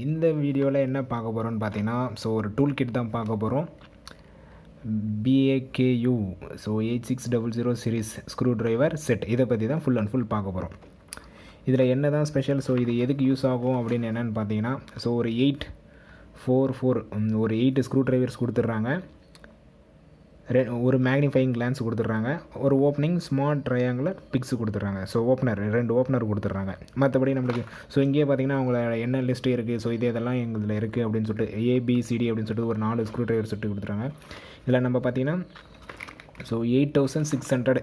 இந்த வீடியோவில் என்ன பார்க்க போகிறோம்னு பார்த்தீங்கன்னா, ஒரு டூல் கிட் தான் பார்க்க போகிறோம். BAKU 8600 series screw driver set. இதை பற்றி தான் ஃபுல் அண்ட் ஃபுல் பார்க்க போகிறோம். இதில் என்ன தான் ஸ்பெஷல், இது எதுக்கு யூஸ் ஆகும் அப்படின்னு என்னென்னு பார்த்தீங்கன்னா, ஒரு 844 ஒரு 8 ஸ்க்ரூ டிரைவர்ஸ் கொடுத்துட்றாங்க. ஒரு மேக்னிஃபையிங் கிளான்ஸ் கொடுத்துட்றாங்க. ஒரு ஓப்பனிங் ஸ்மார்ட் ட்ரையாங்குலர் பிக்ஸ் கொடுத்துட்றாங்க. ஓப்பனர் 2 ஓப்பனர் கொடுத்துட்றாங்க. மற்றபடி நம்மளுக்கு இங்கேயே பார்த்தீங்கன்னா அவங்கள என்ன லிஸ்ட்டு இருக்குது, இதெல்லாம் எங்கள் இருக்குது அப்படின்னு சொல்லிட்டு ABCD அப்படின்னு சொல்லிட்டு ஒரு 4 ஸ்க்ரூ டிரைவர் செட்டு கொடுத்துட்றாங்க. இதில் நம்ம பார்த்தீங்கன்னா 8600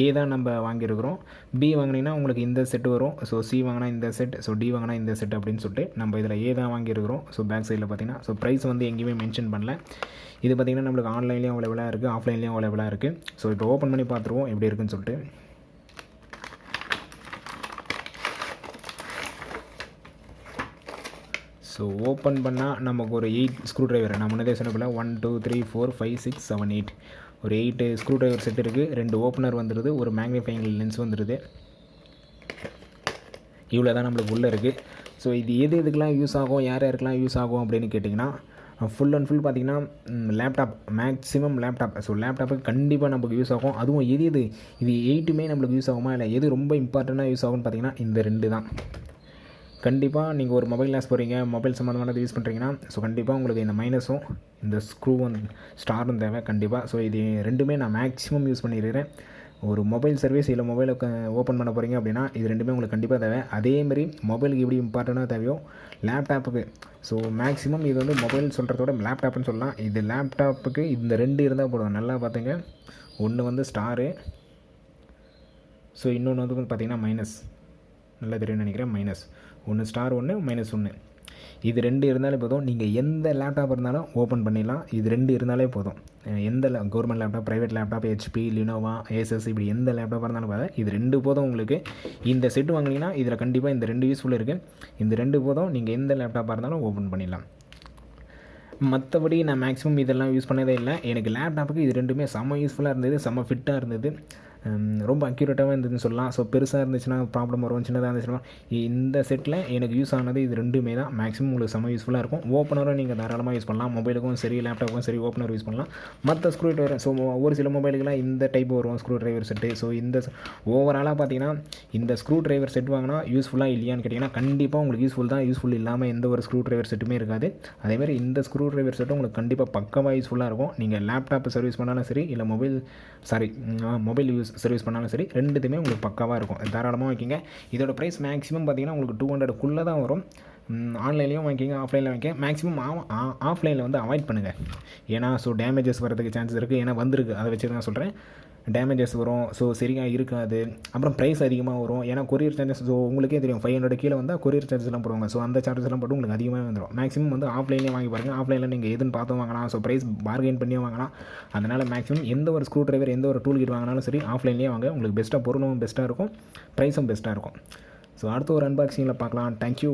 A தான் நம்ம வாங்கியிருக்கிறோம். B வாங்கினீங்கன்னா உங்களுக்கு இந்த செட்டு வரும். C வாங்கினா இந்த செட், D வாங்கினா இந்த செட் அப்படின்னு சொல்லிட்டு நம்ம இதில் A தான் வாங்கியிருக்கிறோம். பேக் சைடில் பார்த்தீங்கன்னா ப்ரைஸ் எங்கேயுமே மென்ஷன் பண்ணல. இது பார்த்திங்கன்னா நம்மளுக்கு ஆன்லைன்லேயும் அவைலபிளாக இருக்குது, ஆஃப்லைன்லேயும் அவைலபிளாக இருக்குது. இப்போ ஓப்பன் பண்ணி பார்த்துருவோம் எப்படி இருக்குன்னு சொல்லிட்டு. ஓப்பன் பண்ணால் நமக்கு ஒரு 8 ஸ்க்ரூ டிரைவர், நான் முன்னதே சொன்னப்பல 1 2 3 4 5 6 7 8 ஒரு 8 ஸ்க்ரூ டிரைவர் செட் இருக்குது. 2 ஓப்பனர் வந்துடுது, ஒரு மேக்னிஃபையிங் லென்ஸ் வந்துடுது. இவ்வளோ தான் நம்மளுக்கு உள்ளே இருக்குது. இது எதுக்கெலாம் யூஸ் ஆகும், யாருக்கெல்லாம் யூஸ் ஆகும் அப்படின்னு கேட்டிங்கன்னா, ஃபுல் அண்ட் ஃபுல் பார்த்திங்கன்னா லேப்டாப், மேக்ஸிமம் லேப்டாப். லேப்டாப்புக்கு கண்டிப்பாக நமக்கு யூஸ் ஆகும். அதுவும் இது 8மே நம்மளுக்கு யூஸ் ஆகுமா, இல்லை எது ரொம்ப இம்பார்ட்டண்ட்டாக யூஸ் ஆகும்னு பார்த்திங்கன்னா இந்த 2 தான். கண்டிப்பாக நீங்கள் ஒரு மொபைல் கிளாஸ் போகிறீங்க, மொபைல் சம்மந்தமானது யூஸ் பண்ணுறீங்கன்னா கண்டிப்பாக உங்களுக்கு இந்த மைனஸும் இந்த ஸ்க்ரூவும் ஸ்டாரும் தேவை கண்டிப்பாக. இது 2மே நான் மேக்ஸிமம் யூஸ் பண்ணியிருக்கிறேன். ஒரு மொபைல் சர்வீஸ் இல்லை மொபைலை ஓப்பன் பண்ண போகிறீங்க அப்படின்னா இது 2மே உங்களுக்கு கண்டிப்பாக தேவை. அதேமாரி மொபைலுக்கு எப்படி இம்பார்ட்டண்ட்டாக தேவையோ லேப்டாப்புக்கு மேக்ஸிமம் இது மொபைல் சொல்கிறதோட லேப்டாப்னு சொல்லலாம். இது லேப்டாப்புக்கு இந்த 2 இருந்தால் போடுவோம். நல்லா பார்த்துங்க, ஒன்று ஸ்டாரு, இன்னொன்று பார்த்திங்கன்னா மைனஸ். நல்லா தெரியும்னு நினைக்கிறேன். மைனஸ் ஒன்று ஸ்டார், ஒன்று மைனஸ் 1. இது 2 இருந்தாலே போதும். நீங்கள் எந்த லேப்டாப் இருந்தாலும் ஓப்பன் பண்ணிடலாம். இது 2 இருந்தாலே போதும். எந்த government laptop, private laptop, HP, Lenovo, ASUS இப்படி எந்த லேப்டாப்பாக இருந்தாலும் பார்த்தா இது 2 போதும் உங்களுக்கு. இந்த செட்டு வாங்கினீங்கன்னா இதில் கண்டிப்பாக இந்த 2 யூஸ்ஃபுல் இருக்குது. இந்த 2 போதும், நீங்கள் எந்த லேப்டாப்பாக இருந்தாலும் ஓப்பன் பண்ணிடலாம். மற்றபடி நான் மேக்ஸிமம் இதெல்லாம் யூஸ் பண்ணதே இல்லை. எனக்கு லேப்டாப்புக்கு இது 2மே செம்ம யூஸ்ஃபுல்லாக இருந்தது, செம்ம ஃபிட்டாக இருந்தது, ரொம்ப அக்யூரேட்டாகவும் இருந்ததுன்னு சொல்லலாம். பெருசாக இருந்துச்சுன்னா ப்ராப்ளம் வரும், சின்னதாக இருந்துச்சுன்னா இந்த செட்டில் எனக்கு யூஸ் ஆனது இது 2மே தான். மேக்ஸிமம் உங்களுக்கு செம்ம யூஸ்ஃபுல்லாக இருக்கும். ஓப்பனரும் நீங்கள் தாராளமாக யூஸ் பண்ணலாம். மொபைலுக்கும் சரி, லேப்டாப்புக்கும் சரி ஓப்பனர் யூஸ் பண்ணலாம். மற்ற ஸ்க்ரூ டிரைவர் ஒரு சில மொபைலுக்கெல்லாம் இந்த டைப் வரும் ஸ்க்ரூ டிரைவர் செட்டு. இந்த ஓவராலாக பார்த்தீங்கன்னா இந்த ஸ்க்ரூ டிரைவர் செட் வாங்கினா யூஸ்ஃபுல்லாக இல்லையான்னு கேட்டிங்கன்னா கண்டிப்பாக உங்களுக்கு யூஸ்ஃபுல் தான். யூஸ்ஃபுல் இல்லாமல் எந்த ஒரு ஸ்க்ரூ டிரைவர் செட்டுமே இருக்காது. அதேமாதிரி இந்த ஸ்க்ரூ டிரைவர் செட்டும் உங்களுக்கு கண்டிப்பாக பக்கமாக யூஸ்ஃபுல்லாக இருக்கும். நீங்கள் லேப்டாப் சர்வீஸ் பண்ணாலும் சரி, இல்லை மொபைல் சர்வீஸ் பண்ணாலும் சரி, 2த்துமே உங்களுக்கு பக்காவாக இருக்கும். தாராளமாக வாங்கிங்க. இதோட ப்ரைஸ் மேக்ஸிமம் பார்த்தீங்கன்னா உங்களுக்கு 200க்குள்ளே தான் வரும். ஆன்லைன்லேயும் வாங்கிக்கிங்க, ஆஃப்லைனில் வாங்கிக்க. மேக்ஸிமம் ஆஃப்லைனில் அவாய்ட் பண்ணுங்கள். ஏன்னா டேமேஜஸ் வரதுக்கு சான்சஸ் இருக்குது. ஏன்னா வந்திருக்கு, அதை வச்சு தான் சொல்கிறேன். டேமேஜஸ் வரும், சரியாக இருக்காது. அப்புறம் ப்ரைஸ் அதிகமாக வரும். ஏன்னா கொரியர் சார்ஜஸ் உங்களுக்கே தெரியும், 500 கீழே வந்தால் கொரியர் சார்ஜஸ்லாம் போடுவாங்க. அந்த சார்ஜஸ்லாம் போட்டு உங்களுக்கு அதிகமாக வந்துடும். மேக்ஸிமம் ஆஃப்லைன்லேயே வாங்கி பாருங்கள். ஆஃப்லைனில் நீங்கள் எதுன்னு பார்த்து வாங்கலாம். ப்ரைஸ் பார்கெயின் பண்ணியும் வாங்கலாம். அதனால் மேக்ஸிமம் எந்த ஒரு ஸ்க்ரூ டிரைவர், எந்த ஒரு டூல் கிட் வாங்கினாலும் சரி ஆஃப்லைன்லேயே வாங்க. உங்களுக்கு பெஸ்ட்டாக பொருளும் பெஸ்ட்டாக இருக்கும், ப்ரைஸும் பெஸ்ட்டாக இருக்கும். அடுத்த ஒரு அன்பாக்சிங்கில் பார்க்கலாம். தேங்க்யூ.